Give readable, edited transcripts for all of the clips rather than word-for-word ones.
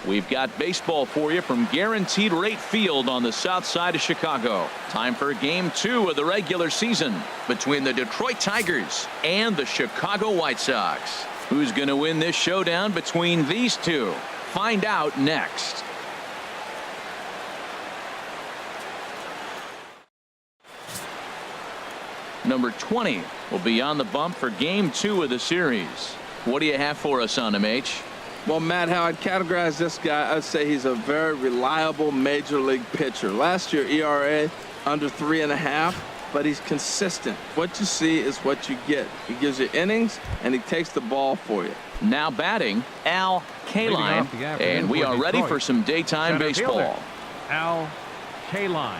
We've got baseball for you from Guaranteed Rate Field on the south side of Chicago. Time for Game 2 of the regular season between the Detroit Tigers and the Chicago White Sox. Who's going to win this showdown between these two? Find out next. Number 20 will be on the bump for Game 2 of the series. What do you have for us on him, H? Well, Matt, how I'd categorize this guy, I'd say he's a very reliable major league pitcher. Last year, ERA under 3.5, but he's consistent. What you see is what you get. He gives you innings, and he takes the ball for you. Now batting, Al Kaline, and we are ready for some daytime baseball. Al Kaline.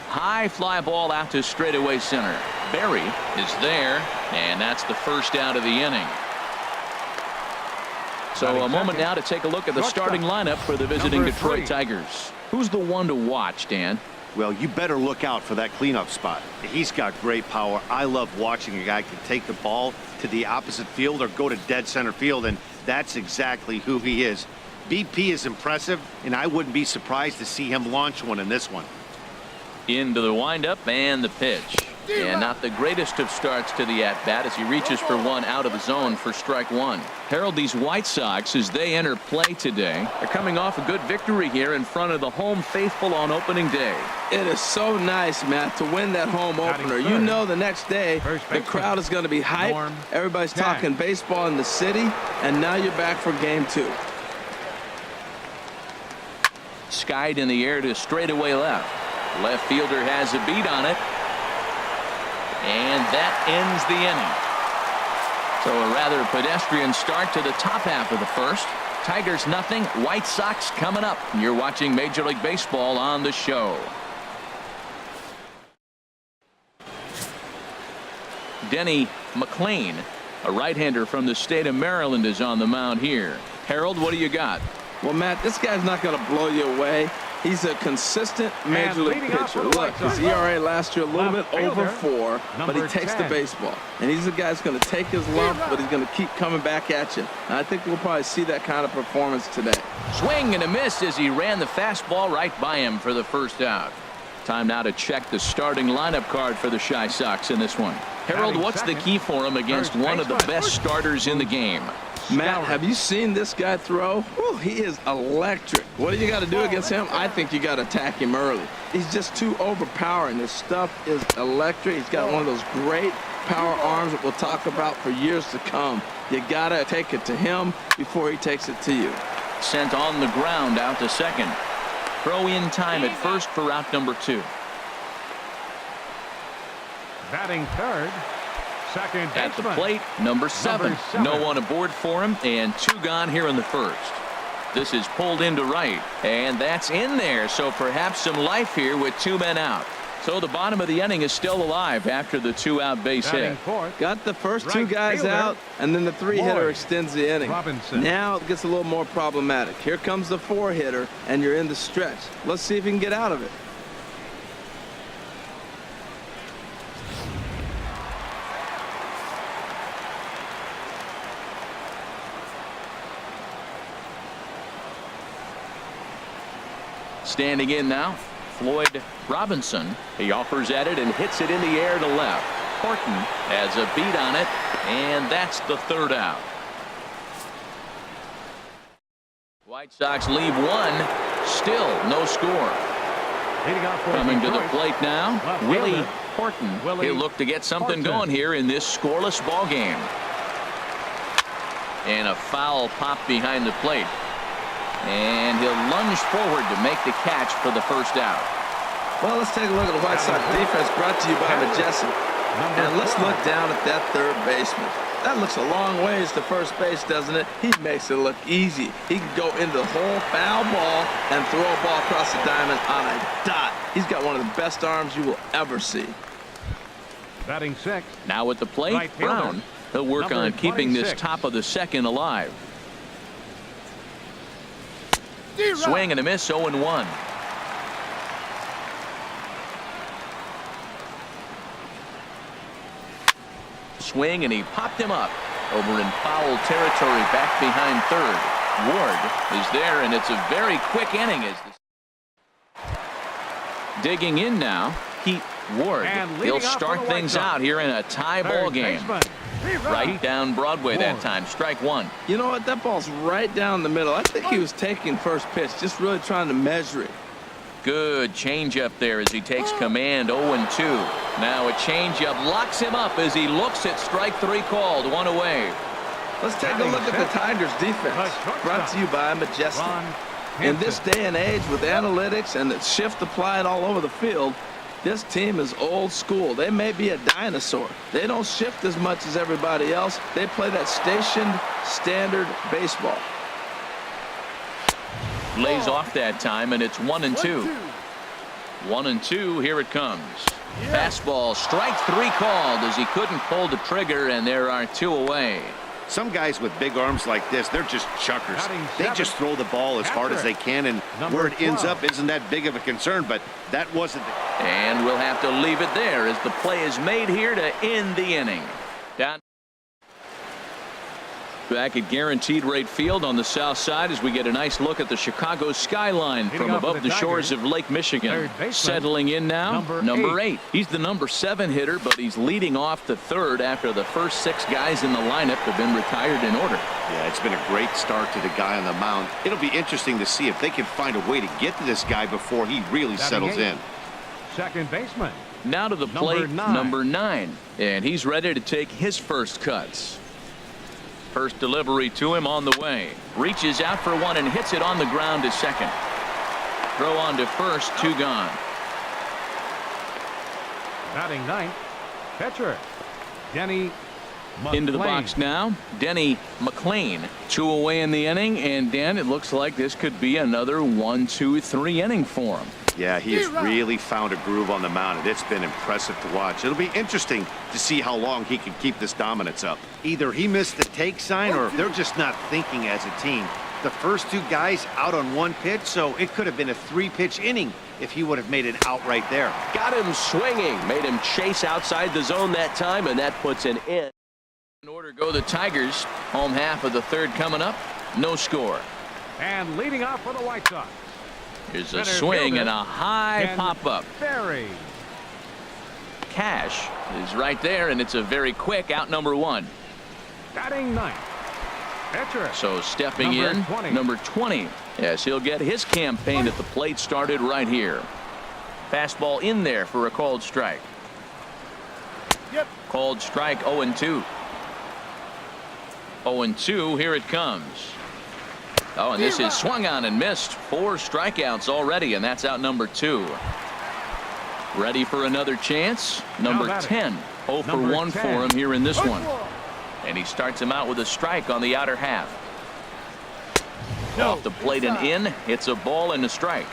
High fly ball out to straightaway center. Berry is there, and that's the first out of the inning. So a moment now to take a look at the starting lineup for the visiting Detroit Tigers. Who's the one to watch, Dan? Well, you better look out for that cleanup spot. He's got great power. I love watching a guy can take the ball to the opposite field or go to dead center field, and that's exactly who he is. BP is impressive, and I wouldn't be surprised to see him launch one in this one. Into the windup and the pitch. And not the greatest of starts to the at-bat as he reaches for one out of the zone for strike one. Harold, these White Sox, as they enter play today, are coming off a good victory here in front of the home faithful on opening day. It is so nice, Matt, to win that home opener. You know the next day the crowd is going to be hyped. Everybody's talking baseball in the city, and now you're back for Game 2. Skied in the air to straightaway left. Left fielder has a beat on it. And that ends the inning. So a rather pedestrian start to the top half of the first. Tigers nothing, White Sox coming up. You're watching Major League Baseball on the show. Denny McLain, a right-hander from the state of Maryland, is on the mound here. Harold, what do you got? Well, Matt, this guy's not going to blow you away. He's a consistent major league pitcher. Look, his ERA last year a little bit over 4, but he takes the baseball. And he's a guy that's going to take his lump, but he's going to keep coming back at you. And I think we'll probably see that kind of performance today. Swing and a miss as he ran the fastball right by him for the first out. Time now to check the starting lineup card for the Chi Sox in this one. Harold, what's the key for him against one of the best starters in the game? Matt, have you seen this guy throw? Whew, he is electric. What do you got to do against him? I think you got to attack him early. He's just too overpowering. His stuff is electric. He's got one of those great power arms that we'll talk about for years to come. You got to take it to him before he takes it to you. Sent on the ground out to second. Throw in time at first for out number 2. Batting third. Second at the baseman. plate, number 7. No one aboard for him, and 2 gone here in the first. This is pulled into right, and that's in there, so perhaps some life here with 2 men out. So the bottom of the inning is still alive after the 2-out base hit. Got the first 2 guys out, and then the 3-hitter extends the inning. Now it gets a little more problematic. Here comes the 4-hitter, and you're in the stretch. Let's see if he can get out of it. Standing in now, Floyd Robinson. He offers at it and hits it in the air to left. Horton has a beat on it, and that's the 3rd out. White Sox leave 1, still no score. Coming to the plate now, Willie Horton. He'll look to get something going here in this scoreless ball game. And a foul pop behind the plate. And he'll lunge forward to make the catch for the first out. Well, let's take a look at the White Sox defense brought to you by Majestic. And let's look down at that third baseman. That looks a long ways to first base, doesn't it? He makes it look easy. He can go into the hole, foul ball, and throw a ball across the diamond on a dot. He's got one of the best arms you will ever see. Batting 6. Now at the plate, Brown. He'll work on keeping this top of the second alive. Swing and a miss, 0-1. Swing, and he popped him up over in foul territory back behind third. Ward is there, and it's a very quick inning. Digging in now, Pete Ward. He'll start things out here in a tie ball game. Right down Broadway that time. Strike one. You know what? That ball's right down the middle. I think he was taking first pitch, just really trying to measure it. Good changeup there as he takes command. 0-2. Now a changeup locks him up as he looks at strike three called. One away. Let's take a look at the Tigers defense. Brought to you by Majestic. In this day and age with analytics and the shift applied all over the field, this team is old school. They may be a dinosaur. They don't shift as much as everybody else. They play that stationed standard baseball. Lays off that time, and it's 1-2. 1-2. Here it comes. Fastball, strike three called as he couldn't pull the trigger, and there are two away. Some guys with big arms like this, they're just chuckers. They just throw the ball as hard as they can, and where it ends up isn't that big of a concern, but that wasn't the... And we'll have to leave it there as the play is made here to end the inning. Down. Back at Guaranteed Rate Field on the south side as we get a nice look at the Chicago skyline from above the shores of Lake Michigan. Settling in now, number 8. He's the number 7 hitter, but he's leading off the third after the first 6 guys in the lineup have been retired in order. Yeah, it's been a great start to the guy on the mound. It'll be interesting to see if they can find a way to get to this guy before he really settles in. Second baseman. Now to the plate, number 9. And he's ready to take his first cuts. First delivery to him on the way. Reaches out for one and hits it on the ground to second. Throw on to first, 2 gone. Batting ninth, pitcher Denny McLain. Into the box now, Denny McLain. 2 away in the inning, and Dan, it looks like this could be another 1-2-3 inning for him. Yeah, he has really found a groove on the mound, and it's been impressive to watch. It'll be interesting to see how long he can keep this dominance up. Either he missed the take sign or they're just not thinking as a team. The first 2 guys out on 1 pitch, so it could have been a 3-pitch inning if he would have made it out right there. Got him swinging, made him chase outside the zone that time, and that puts an end. In order go the Tigers. Home half of the third coming up. No score. And leading off for the White Sox. Here's a swing and a high pop-up. Berry. Cash is right there, and it's a very quick out number 1. Batting ninth, pitcher. So stepping in, number 20. Yes, he'll get his campaign at the plate started right here. Fastball in there for a called strike. Called strike 0-2. 0-2, here it comes. Oh, and this is swung on and missed. 4 strikeouts already, and that's out number 2. Ready for another chance? Number 10. 0 for 1 for him here in this one. And he starts him out with a strike on the outer half. Off the plate and in. It's a ball and a strike.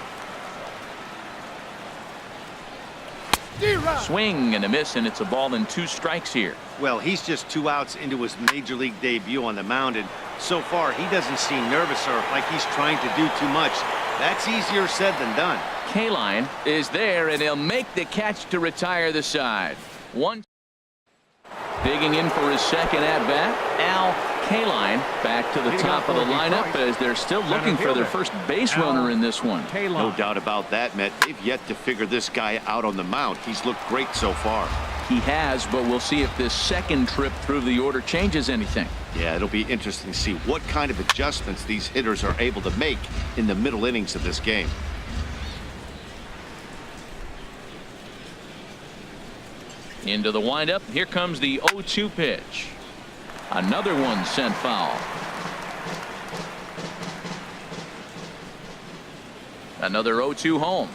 Swing and a miss, and it's a ball and 2 strikes here. Well, he's just 2 outs into his major league debut on the mound, and so far he doesn't seem nervous or like he's trying to do too much. That's easier said than done. Kaline is there, and he'll make the catch to retire the side. 1. Digging in for his second at-bat, Al Kaline back to the top of the lineup as they're still looking for their first base runner in this one. No doubt about that, Matt. They've yet to figure this guy out on the mound. He's looked great so far. He has, but we'll see if this second trip through the order changes anything. Yeah, it'll be interesting to see what kind of adjustments these hitters are able to make in the middle innings of this game. Into the windup. Here comes the 0-2 pitch. Another one sent foul. Another 0-2 home.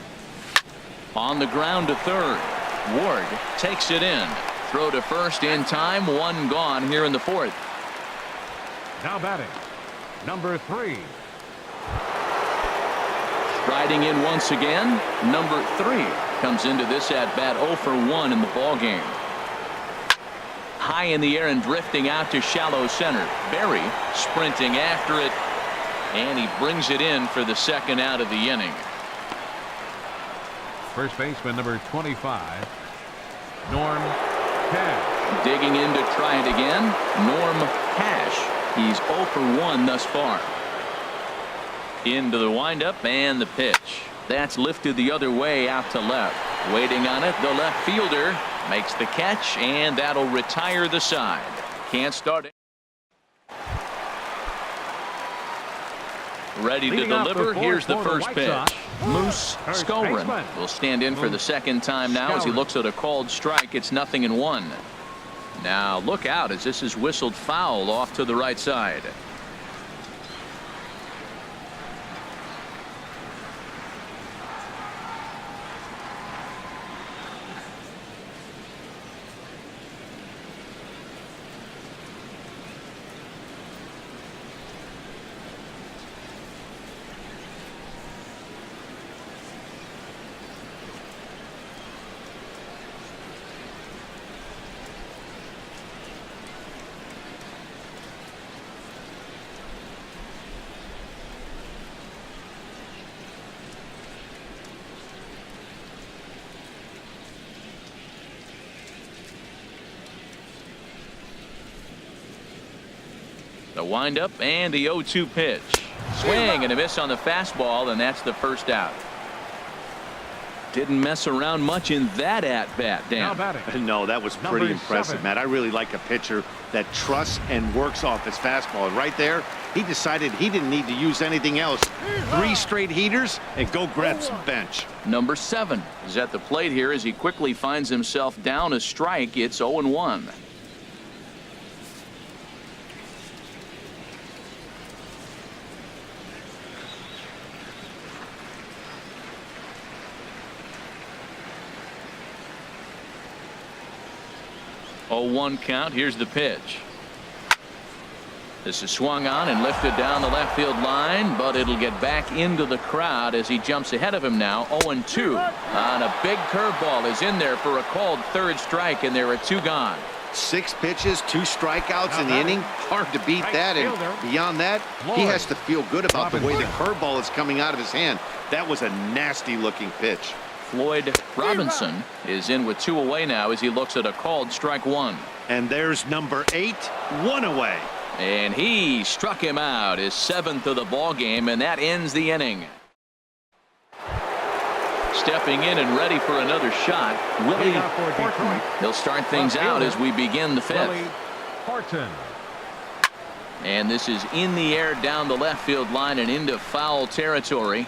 On the ground to third. Ward takes it in. Throw to first in time. 1 gone here in the 4th. Now batting, number 3. Striding in once again, number 3 comes into this at bat 0 for 1 in the ball game. High in the air and drifting out to shallow center. Berry sprinting after it, and he brings it in for the second out of the inning. First baseman number 25, Norm Cash. Digging in to try it again, Norm Cash. He's 0 for 1 thus far. Into the windup and the pitch. That's lifted the other way out to left. Waiting on it, the left fielder makes the catch, and that'll retire the side. Can't start it. Ready to deliver. Here's the first pitch. Moose Skowron will stand in for the second time now as he looks at a called strike. It's 0-1. Now look out as this is whistled foul off to the right side. The windup and the 0-2 pitch. Swing and a miss on the fastball, and that's the first out. Didn't mess around much in that at-bat, Dan. No, that was pretty impressive, Matt. I really like a pitcher that trusts and works off his fastball. And right there, he decided he didn't need to use anything else. 3 straight heaters and go grab some bench. Number 7 is at the plate here as he quickly finds himself down a strike. It's 0-1. Oh, 1 count. Here's the pitch. This is swung on and lifted down the left field line, but it'll get back into the crowd as he jumps ahead of him now. 0-2 on a big curveball is in there for a called third strike, and there are 2 gone. 6 pitches, 2 strikeouts in the inning. Hard to beat that. And beyond that, he has to feel good about the way the curveball is coming out of his hand. That was a nasty looking pitch. Floyd Robinson is in with 2 away now as he looks at a called strike 1. And there's number 8, 1 away. And he struck him out, his 7th of the ball game, and that ends the inning. Stepping in and ready for another shot, Willie Horton. He'll start things out as we begin the 5th. And this is in the air down the left field line and into foul territory.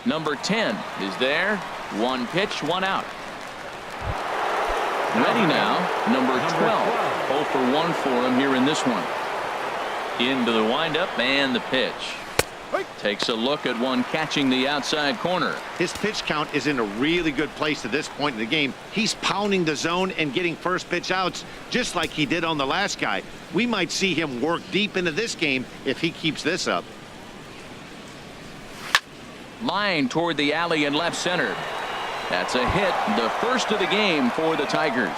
Number 10 is there. 1 pitch, 1 out. Ready now, number 12. 0 for 1 for him here in this one. Into the windup and the pitch. Takes a look at one catching the outside corner. His pitch count is in a really good place at this point in the game. He's pounding the zone and getting first pitch outs just like he did on the last guy. We might see him work deep into this game if he keeps this up. Line toward the alley in left center. That's a hit, the first of the game for the Tigers.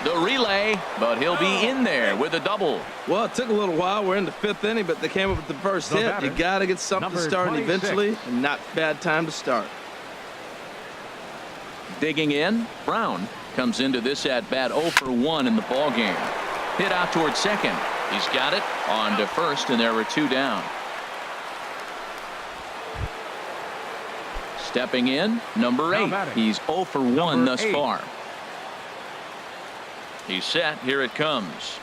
The relay, but he'll be in there with a double. Well, it took a little while. We're in the 5th inning, but they came up with the first hit. You got to get something starting eventually, and not bad time to start. Digging in, Brown comes into this at bat 0 for 1 in the ball game. Hit out toward second. He's got it on to first, and there are 2 down. Stepping in, number 8. He's 0 for 1 thus far. He's set. Here it comes.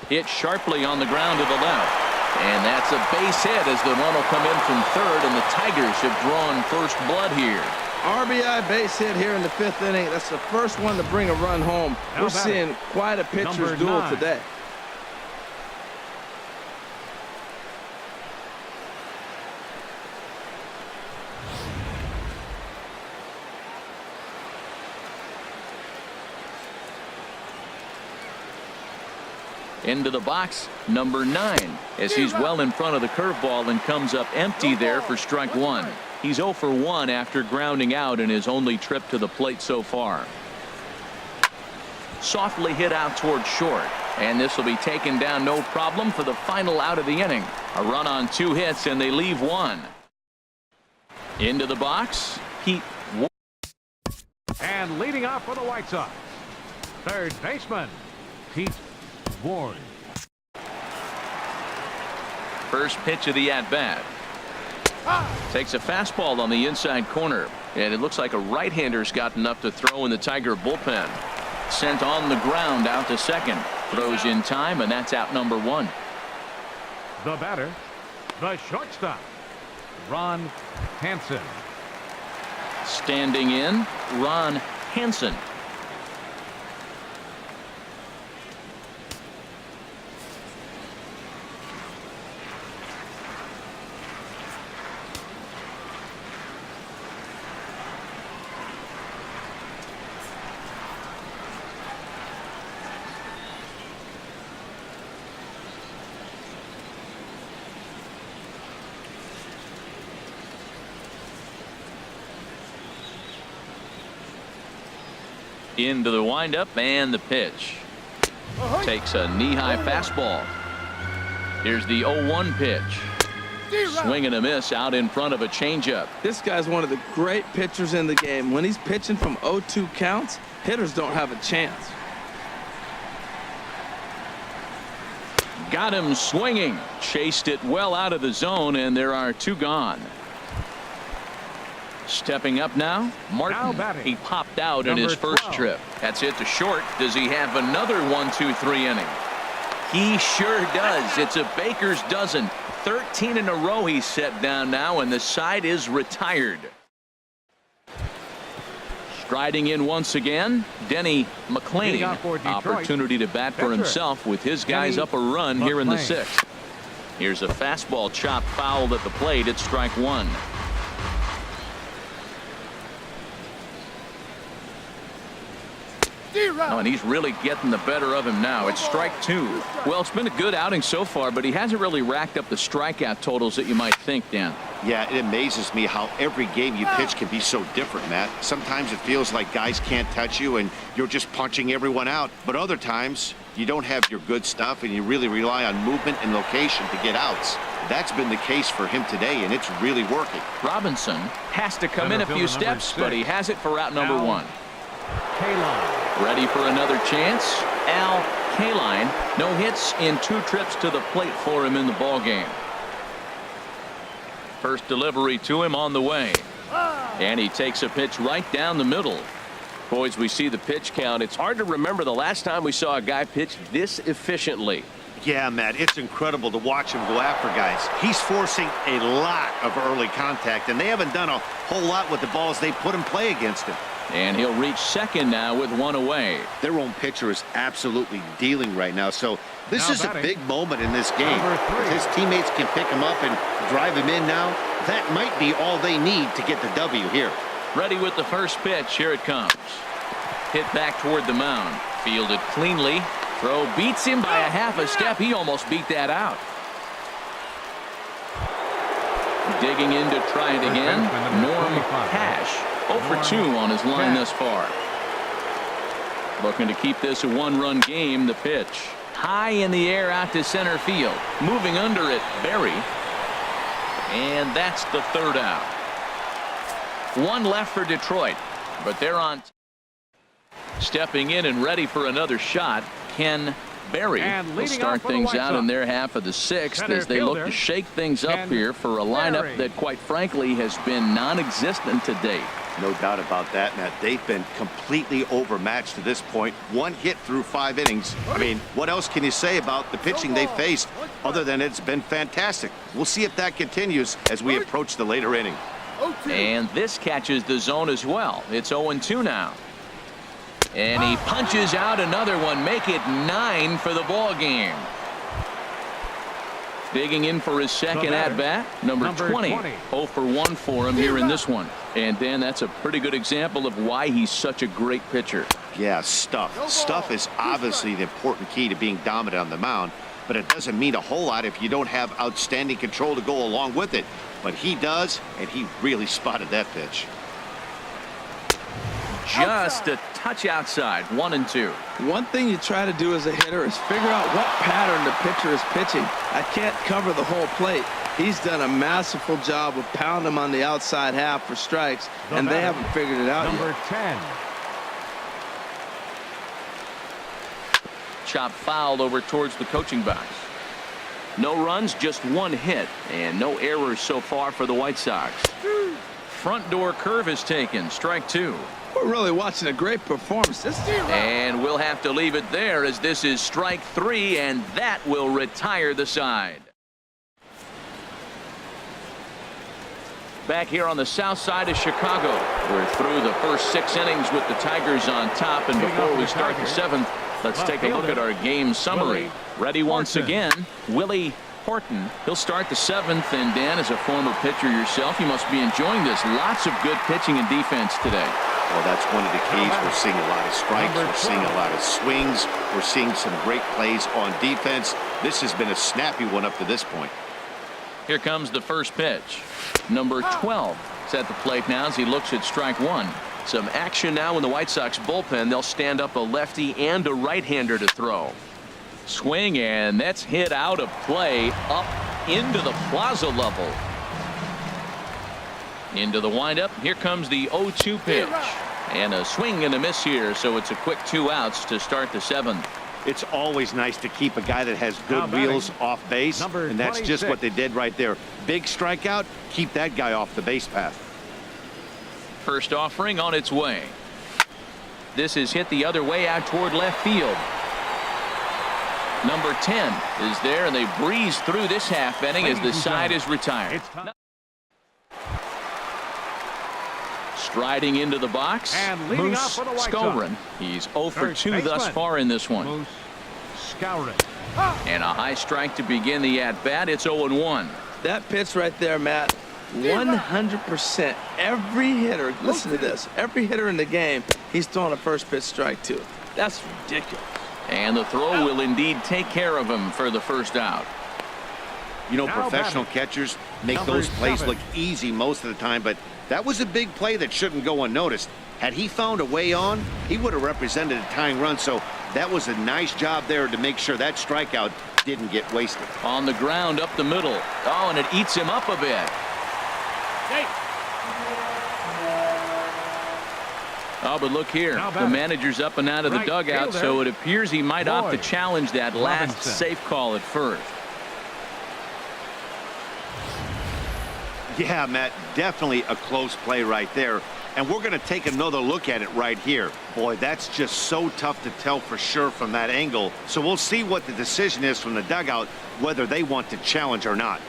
Hit sharply on the ground to the left. And that's a base hit as the run will come in from third, and the Tigers have drawn first blood here. RBI base hit here in the 5th inning. That's the first one to bring a run home. We're seeing quite a pitcher's duel today. Into the box, number 9, as he's well in front of the curveball and comes up empty there for strike 1. He's 0 for 1 after grounding out in his only trip to the plate so far. Softly hit out toward short, and this will be taken down no problem for the final out of the inning. A run on 2 hits, and they leave 1. Into the box, Pete. And leading off for the White Sox, third baseman, Pete Ward. First pitch of the at-bat. Takes a fastball on the inside corner, and it looks like a right-hander's gotten up to throw in the Tiger bullpen. Sent on the ground out to second. Throws in time, and that's out number 1. The batter, the shortstop, Ron Hansen. Standing in, Ron Hansen. Into the windup and the pitch. Takes a knee-high fastball. Here's the 0-1 pitch. Swing and a miss out in front of a changeup. This guy's one of the great pitchers in the game. When he's pitching from 0-2 counts, hitters don't have a chance. Got him swinging. Chased it well out of the zone, and there are 2 gone. Stepping up now, Martin. He popped out in his first 12. trip. That's it to short. Does he have another 1-2-3 inning? He sure does. It's a baker's dozen. 13 in a row he's set down now, and the side is retired. Striding in once again, Denny McLain. Opportunity to bat for himself with his guys up a run here in the 6th. Here's a fastball chopped fouled at the plate. It's strike 1. Oh, and he's really getting the better of him now. It's strike 2. Well, it's been a good outing so far, but he hasn't really racked up the strikeout totals that you might think, Dan. Yeah, it amazes me how every game you pitch can be so different, Matt. Sometimes it feels like guys can't touch you and you're just punching everyone out. But other times you don't have your good stuff and you really rely on movement and location to get outs. That's been the case for him today, and it's really working. Robinson has to come in a few steps, but he has it for out number 1. Ready for another chance. Al Kaline. No hits in 2 trips to the plate for him in the ballgame. First delivery to him on the way. And he takes a pitch right down the middle. Boys, we see the pitch count. It's hard to remember the last time we saw a guy pitch this efficiently. Yeah, Matt, it's incredible to watch him go after guys. He's forcing a lot of early contact, and they haven't done a whole lot with the balls they put in play against him. And he'll reach second now with 1 away. Their own pitcher is absolutely dealing right now, so this is a big moment in this game. If his teammates can pick him up and drive him in now, that might be all they need to get the W here. Ready with the first pitch. Here it comes. Hit back toward the mound. Fielded cleanly. Throw beats him by a half a step. He almost beat that out. Digging in to try it again. Norm Cash. 0 for 2 on his line thus far. Looking to keep this a 1-run game. The pitch. High in the air out to center field. Moving under it, Berry. And that's the 3rd out. 1 left for Detroit, but they're on. Stepping in and ready for another shot, Ken Berry will start things out in their half of the 6th as they look to shake things up here for a lineup that, quite frankly, has been non-existent to date. No doubt about that, Matt. They've been completely overmatched to this point. 1 hit through 5 innings. I mean, what else can you say about the pitching they faced other than it's been fantastic? We'll see if that continues as we approach the later inning. And this catches the zone as well. It's 0-2 now. And he punches out another one. Make it 9 for the ball game. Digging in for his second at-bat, number 20. 0 for 1 for him here in this one. And, Dan, that's a pretty good example of why he's such a great pitcher. Yeah, stuff. Stuff is obviously the important key to being dominant on the mound, but it doesn't mean a whole lot if you don't have outstanding control to go along with it. But he does, and he really spotted that pitch. Just a touch outside. 1-2. One thing you try to do as a hitter is figure out what pattern the pitcher is pitching. I can't cover the whole plate. He's done a masterful job of pounding him on the outside half for strikes, and they haven't figured it out number yet. 10. Chop fouled over towards the coaching box. No runs, just one hit, and no errors so far for the White Sox. Front door curve is taken. Strike two. We're really watching a great performance. And we'll have to leave it there as this is strike three, and that will retire the side. Back here on the south side of Chicago. We're through the first 6 innings with the Tigers on top, and before we start the 7th, let's take a look at our game summary. Ready once again, Willie Horton. He'll start the 7th, and Dan, as a former pitcher yourself, you must be enjoying this. Lots of good pitching and defense today. Well, that's one of the keys. We're seeing a lot of strikes. We're seeing a lot of swings. We're seeing some great plays on defense. This has been a snappy one up to this point. Here comes the first pitch. Number 12 is at the plate now as he looks at strike one. Some action now in the White Sox bullpen. They'll stand up a lefty and a right-hander to throw. Swing, and that's hit out of play up into the plaza level. Into the windup. Here comes the 0-2 pitch. And a swing and a miss here, so it's a quick 2 outs to start the 7th. It's always nice to keep a guy that has good wheels off base, and that's just what they did right there. Big strikeout, keep that guy off the base path. First offering on its way. This is hit the other way out toward left field. Number 10 is there, and they breeze through this half inning as the side is retired. Striding into the box, And leading Moose off for the White Skowron. Sox. He's 0 for First 2 thus baseman, far in this one. Moose Skowron. And a high strike to begin the at-bat. It's 0-1. That pitch right there, Matt, 100%. Every hitter, listen to this, every hitter in the game, he's throwing a first pitch strike to. That's ridiculous. And the throw will indeed take care of him for the first out. You know, Now professional batting. catchers make Number those plays 7. look easy most of the time, but that was a big play that shouldn't go unnoticed. Had he found a way on, he would have represented a tying run, so that was a nice job there to make sure that strikeout didn't get wasted. On the ground up the middle. Oh, and it eats him up a bit. Oh, but look here. Now The batting. manager's up and out of the Right dugout, fielder, so it appears he might opt to Boyd challenge that last Robinson. safe call at first. Yeah, Matt, definitely a close play right there. And we're going to take another look at it right here. Boy, that's just so tough to tell for sure from that angle. So we'll see what the decision is from the dugout, whether they want to challenge or not.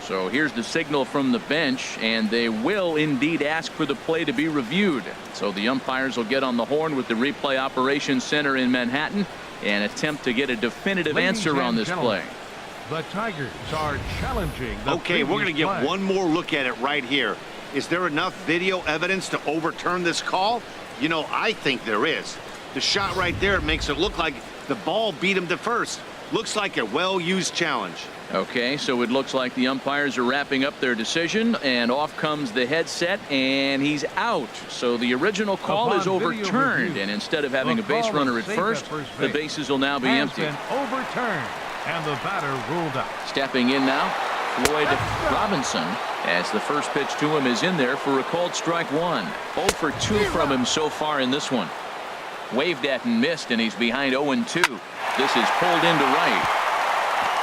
So here's the signal from the bench, and they will indeed ask for the play to be reviewed. So the umpires will get on the horn with the replay operations center in Manhattan and attempt to get a definitive Ladies answer on and this gentlemen, play. The Tigers are challenging the Okay, we're going to previous get play. one more look at it right here. Is there enough video evidence to overturn this call? You know, I think there is. The shot right there makes it look like the ball beat him to first. Looks like a well-used challenge. Okay, so it looks like the umpires are wrapping up their decision, and off comes the headset, and he's out. So the original call Upon is video overturned, review, and instead of having the a base call runner was at safe first, the base bases will now be has empty. been overturned, and the batter ruled out. Stepping in now, Floyd Robinson, as the first pitch to him is in there for a called strike one. 0 for 2 from him so far in this one. Waved at and missed, and he's behind 0-2. This is pulled into right.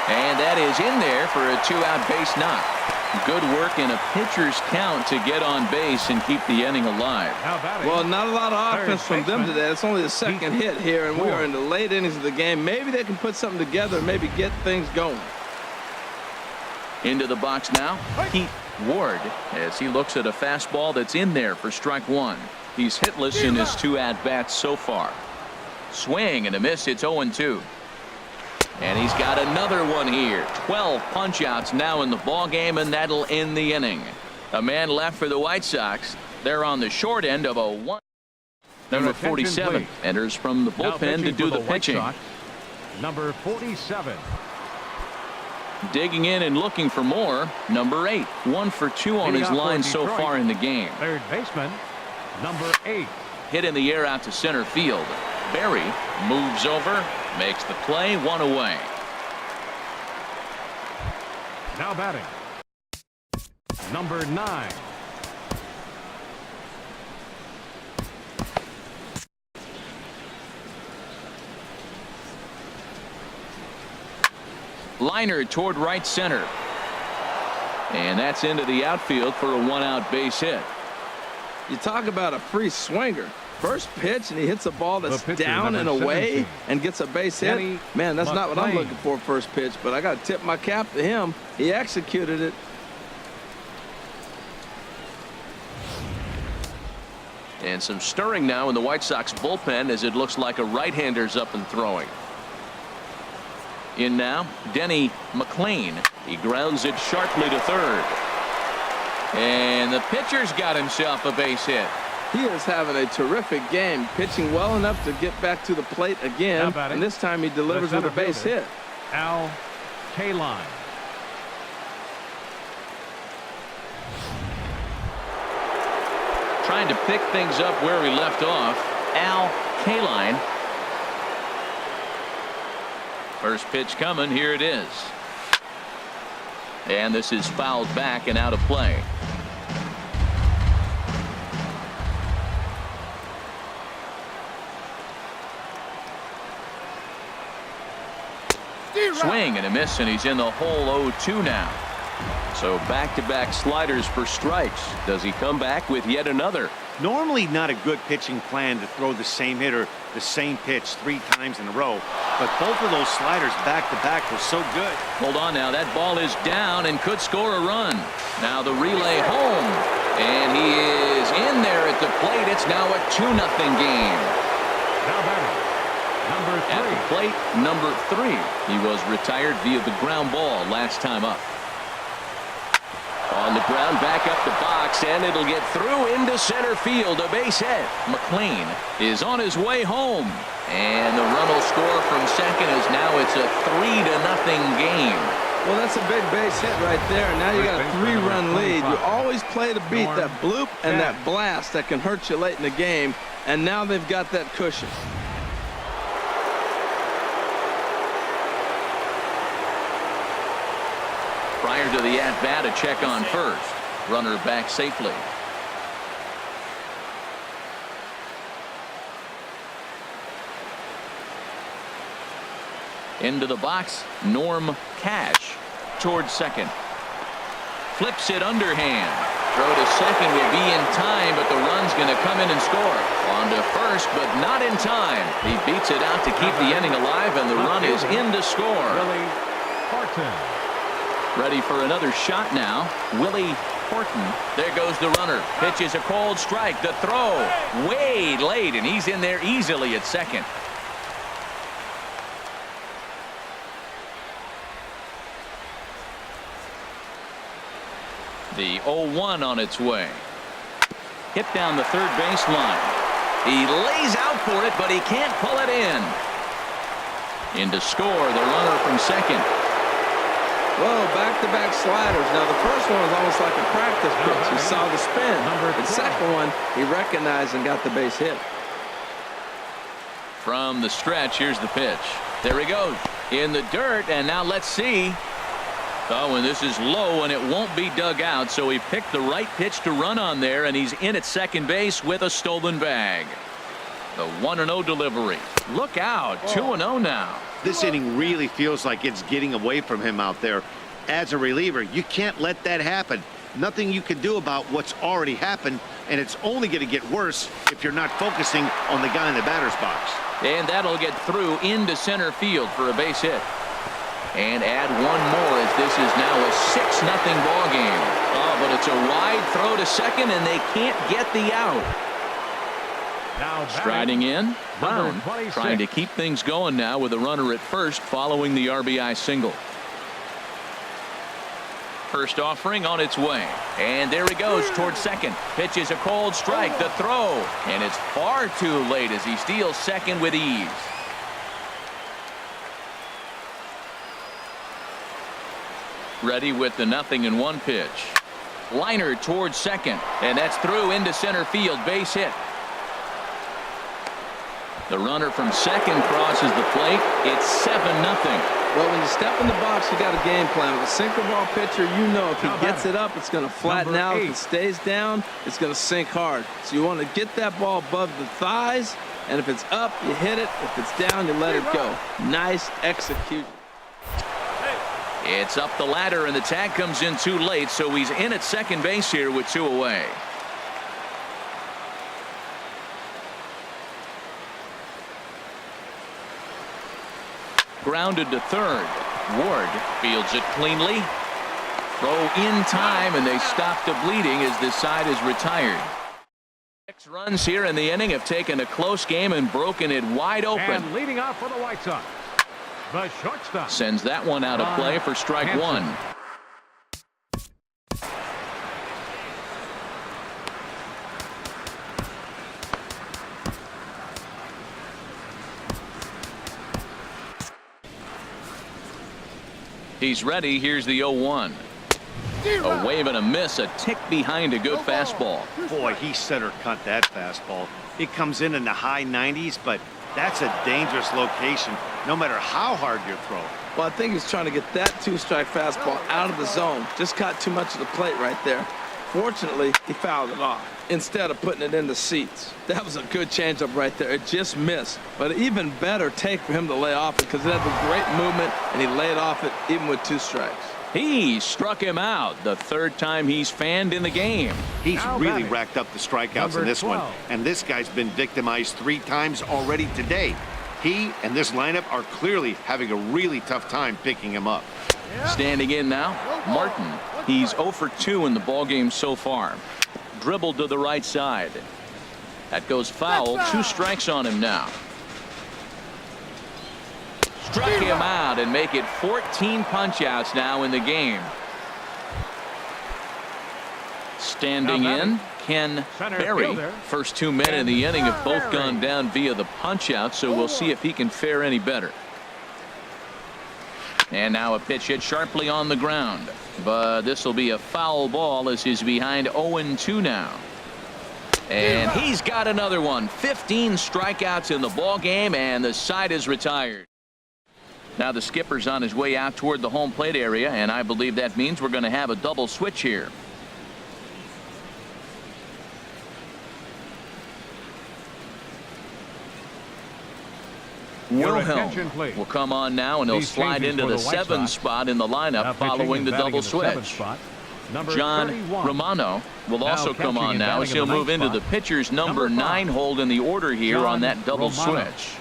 And that is in there for a 2-out base knock. Good work in a pitcher's count to get on base and keep the inning alive. Now batting. Well, not a lot of offense Third from them baseman, today. It's only the second hit here, and we are in the late innings of the game. Maybe they can put something together and maybe get things going. Into the box now, Pete Ward, as he looks at a fastball that's in there for strike one. He's hitless in his 2 at-bats so far. Swing and a miss. It's 0-2. And he's got another one here. 12 punch-outs now in the ball game, and that'll end the inning. A man left for the White Sox. They're on the short end of a 1. Number 47 enters from the bullpen to do the pitching. Number 47. Digging in and looking for more. Number 8. 1 for 2 on his line so far in the game. Third baseman, number 8. Hit in the air out to center field. Berry moves over, makes the play, 1 away. Now batting, number 9. Liner toward right center. And that's into the outfield for a one-out base hit. You talk about a free swinger. First pitch, and he hits a ball that's down and away 17. and gets a base hit. Man, that's not what I'm looking for first pitch, but I got to tip my cap to him. He executed it. And some stirring now in the White Sox bullpen as it looks like a right-hander's up and throwing. In now, Denny McLain. He grounds it sharply to third. And the pitcher's got himself a base hit. He is having a terrific game, pitching well enough to get back to the plate again, and this time he delivers with a base hit. Al Kaline. Trying to pick things up where he left off. Al Kaline. First pitch coming. Here it is. And this is fouled back and out of play. Swing and a miss, and he's in the hole 0-2 now. So back-to-back sliders for strikes. Does he come back with yet another? Normally not a good pitching plan to throw the same hitter the same pitch 3 times in a row, but both of those sliders back-to-back were so good. Hold on now. That ball is down and could score a run. Now the relay home, and he is in there at the plate. It's now a 2-0 game. Now batting, number 3. At the plate, number 3. He was retired via the ground ball last time up. On the ground, back up the box, and it'll get through into center field. A base hit. McLain is on his way home, and the run will score from second as now it's a 3-0 game. Well, that's a big base hit right there. Now you got a 3-run lead. You always play to beat that bloop and that blast that can hurt you late in the game, and now they've got that cushion. Prior to the at-bat, a check on first. Runner back safely. Into the box, Norm Cash towards second. Flips it underhand. Throw to second will be in time, but the run's going to come in and score. On to first, but not in time. He beats it out to keep the inning alive, and the run is in to score. Willie Horton. Ready for another shot now. Willie Horton. There goes the runner. Pitches a cold strike. The throw way late, and he's in there easily at second. The 0-1 on its way. Hit down the third baseline. He lays out for it, but he can't pull it in to score, the runner from second. Whoa, back-to-back sliders. Now, the first one was almost like a practice pitch. He saw the spin. The second one, he recognized and got the base hit. From the stretch, here's the pitch. There he goes. In the dirt, and now let's see. Oh, and this is low, and it won't be dug out, so he picked the right pitch to run on there, and he's in at second base with a stolen bag. The 1-0 delivery. Look out, 2-0 now. This inning really feels like it's getting away from him out there. As a reliever, you can't let that happen. Nothing you can do about what's already happened, and it's only going to get worse if you're not focusing on the guy in the batter's box. And that'll get through into center field for a base hit. And add one more as this is now a 6-0 ball game. Oh, but it's a wide throw to second, and they can't get the out. Now Striding in, Brown, number 26. trying to keep things going now with a runner at first following the RBI single. First offering on its way, and there he goes towards second. Pitches a cold strike, the throw, and it's far too late as he steals second with ease. Ready with the 0-1 pitch. Liner towards second, and that's through into center field, base hit. The runner from second crosses the plate. It's 7-0. Well, when you step in the box, you got a game plan. With a sinker ball pitcher, you know if he gets it up, it's going to flatten out. If it stays down, it's going to sink hard. So you want to get that ball above the thighs, and if it's up, you hit it. If it's down, you let it go. Nice execution. It's up the ladder, and the tag comes in too late, so he's in at second base here with 2 away. Grounded to third. Ward fields it cleanly. Throw in time, and they stop the bleeding as this side is retired. 6 runs here in the inning have taken a close game and broken it wide open. And leading off for the White Sox, the shortstop. Sends that one out of play for strike Hansen. 1. He's ready. Here's the 0-1. A wave and a miss, a tick behind a good fastball. Boy, he center cut that fastball. It comes in the high 90s, but that's a dangerous location, no matter how hard you throw. Well, I think he's trying to get that 2-strike fastball out of the zone. Just caught too much of the plate right there. Fortunately, he fouled it off instead of putting it in the seats. That was a good changeup right there. It just missed. But an even better take for him to lay off it because it had a great movement, and he laid off it even with 2 strikes. He struck him out the 3rd time he's fanned in the game. He's Now really batting, racked up the strikeouts in number this 12. one. And this guy's been victimized 3 times already today. He and this lineup are clearly having a really tough time picking him up. Standing in now, Martin. He's 0 for 2 in the ballgame so far. Dribbled to the right side. That goes foul. 2 strikes on him now. Struck him out and make it 14 punch-outs now in the game. Standing in, Ken Center Berry. fielder. First 2 men in the inning have both gone down via the punch-out, so we'll see if he can fare any better. And now a pitch hit sharply on the ground. But this will be a foul ball as he's behind 0-2 now. And he's got another one. 15 strikeouts in the ball game, and the side is retired. Now the skipper's on his way out toward the home plate area, and I believe that means we're going to have a double switch here. Your Wilhelm attention, please. will come on now, and he'll These slide changes into for the the White 7 Sox. spot in the lineup Now pitching following and the batting double in the 7th switch. spot, number John 31. Romano will Now also come catching on and now batting as in he'll the move ninth into the spot, pitcher's number number 9 5. hold in the order here John on that double Romano. switch.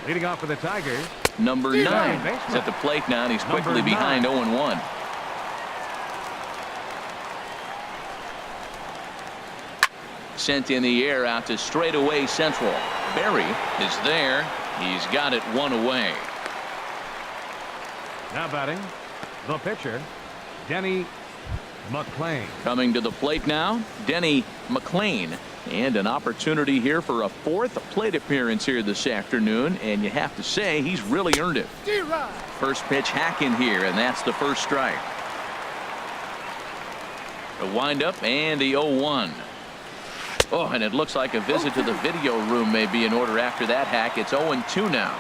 Leading off for the Tigers, Number 9 baseman. is at the plate now, and he's Number quickly behind 9. 0-1. Sent in the air out to straightaway central. Berry is there. He's got it 1 away. now batting, the pitcher, Denny McClain. Coming to the plate now, Denny McClain. And an opportunity here for a 4th plate appearance here this afternoon, and you have to say he's really earned it. First pitch hack in here, and that's the first strike. A windup and the 0-1. Oh, and it looks like a visit to the video room may be in order after that hack. It's 0-2 now.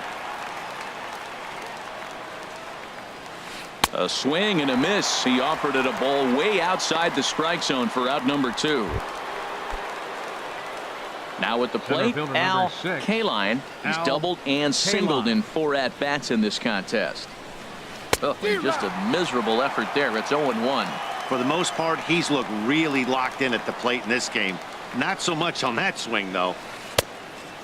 A swing and a miss. He offered it a ball way outside the strike zone for out number 2. Now at the plate, fielder number Al 6. Kaline. He's Al doubled and singled Kaline. in 4 at-bats in this contest. Oh, and just a miserable effort there. It's 0-1. For the most part, he's looked really locked in at the plate in this game. Not so much on that swing, though.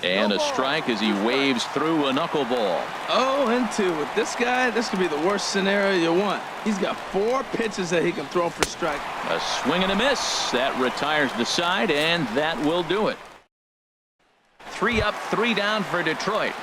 And a strike as he waves through a knuckleball. 0-2 with this guy. This could be the worst scenario you want. He's got 4 pitches that he can throw for strike. A swing and a miss. That retires the side, and that will do it. 3 up, 3 down for Detroit.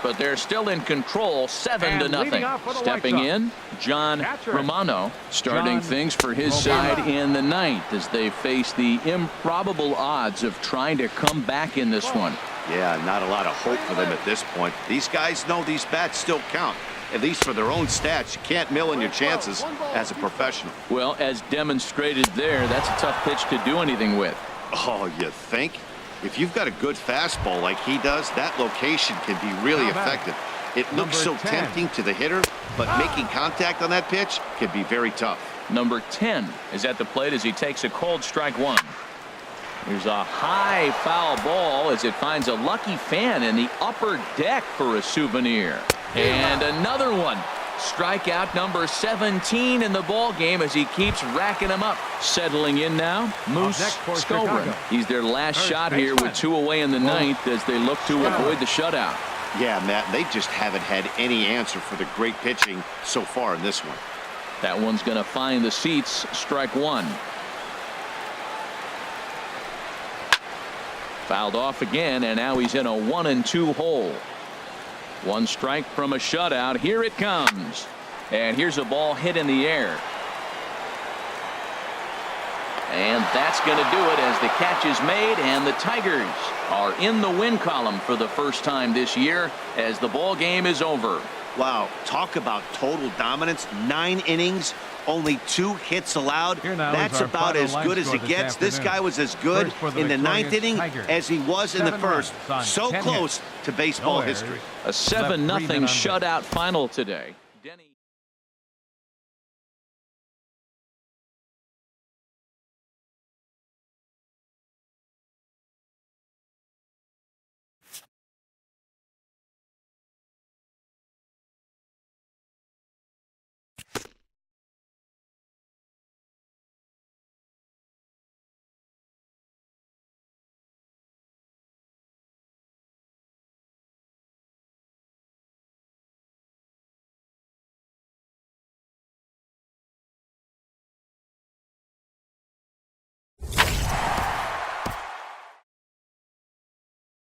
But they're still in control, 7-0. Stepping in, John Catcher. Romano, starting John things for his Romano. side in the 9th as they face the improbable odds of trying to come back in this one. Yeah, not a lot of hope for them at this point. These guys know these bats still count. At least for their own stats, you can't mill in your chances as a professional. Well, as demonstrated there, that's a tough pitch to do anything with. Oh, you think? If you've got a good fastball like he does, that location can be really How about effective. It looks so number 10. tempting to the hitter, but making contact on that pitch can be very tough. Number 10 is at the plate as he takes a cold strike 1. Here's a high foul ball as it finds a lucky fan in the upper deck for a souvenir. And another one. Strikeout number 17 in the ball game as he keeps racking them up. Settling in now, Moose Skowron. He's their last shot here with 2 away in the ninth as they look to avoid the shutout. Yeah, Matt, they just haven't had any answer for the great pitching so far in this one. That one's going to find the seats. Strike one. Fouled off again, and now he's in a 1-2 hole. 1 strike from a shutout. Here it comes. And here's a ball hit in the air. And that's going to do it as the catch is made, and the Tigers are in the win column for the first time this year as the ball game is over. Wow, talk about total dominance. 9 innings, only 2 hits allowed. That's about as good as it gets. This guy was as good in the 9th inning as he was in the first. So close to baseball history. A 7-0 shutout final today. Denny